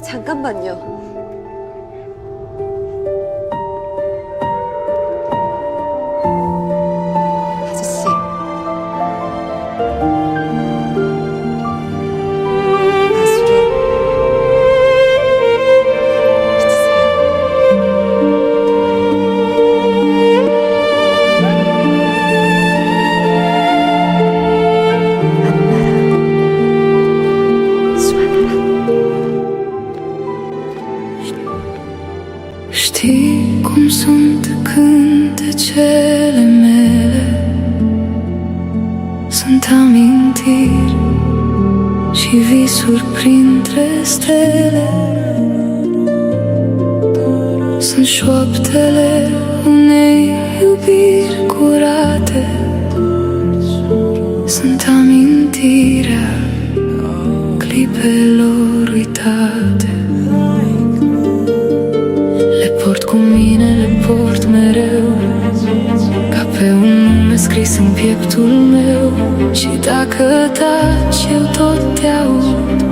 잠깐만요. 아저씨. 가수로 Știi cum sunt cântecele mele, sunt amintiri și visuri printre stele. Sunt șoaptele unei iubiri curate, sunt amintirea clipelor uitate. Le port cu mine, le port mereu, ca pe un nume scris în pieptul meu. Și dacă taci, eu tot te aud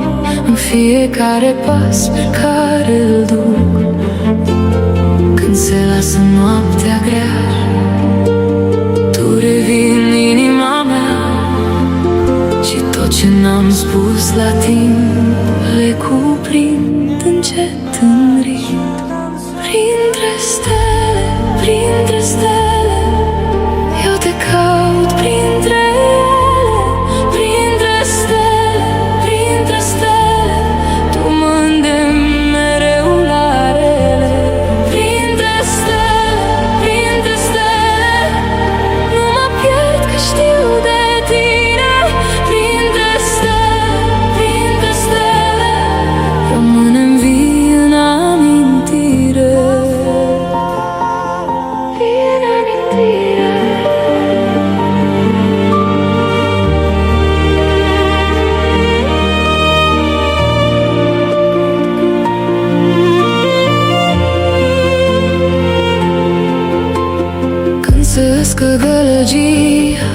în fiecare pas pe care îl duc. Când se lasă noaptea grea, tu revii în inima mea. Și tot ce n-am spus la timp le cuprind încet în ritm. Printre stele, printre stele, eu te caut printre ele. Printre stele, printre stele, tu mă îndemni mereu la rele. Printre stele, nu mă pierd că știu de tine. Printre stele, rămânem vii în amintire. Când se uscă gălăgia,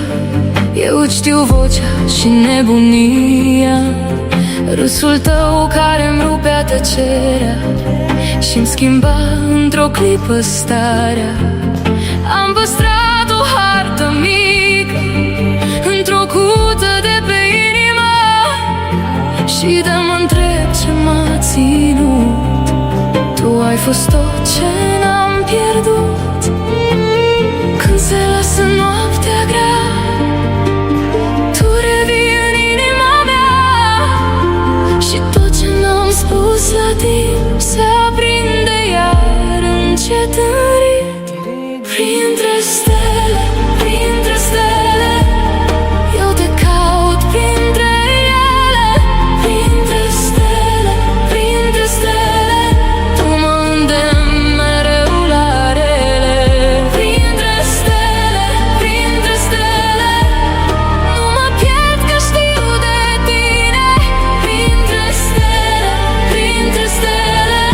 eu îți știu vocea și nebunia. Râsul tău care-mi rupea tăcerea și-mi schimba într-o clipă starea. Am păstrat o hartă mică într-o cută de pe inimă, și de mă întreb ce m-a ținut. Tu ai fost tot ce n-am pierdut. Când se lasă noaptea grea, tu revii în inima mea. Și tot ce n-am spus la timp se aprinde iar încet în ritm. Printre stele, printre stele, eu te caut printre ele. Printre stele, tu mă îndemni mereu la rele. Printre stele, nu mă pierd că știu de tine. Printre stele,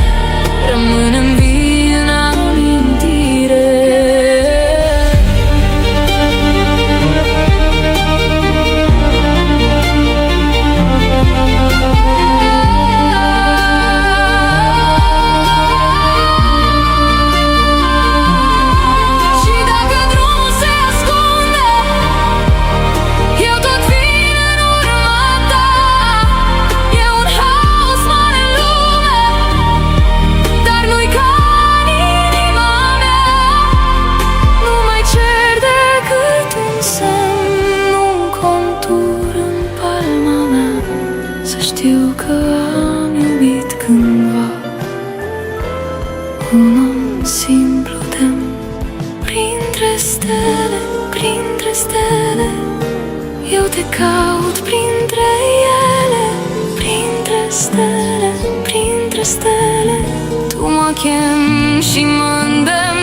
rămânem vii în amintire. Și dacă drumul se ascunde, eu tot vin în urma ta. E un haos mare în lume, dar nu-i ca în inima mea. Nu mai cer decât un semn, un contur în palma mea. Să știu că am iubit cândva un om simplu demn. Printre stele, eu te caut printre ele. Printre stele, tu mă chem și mă îndemni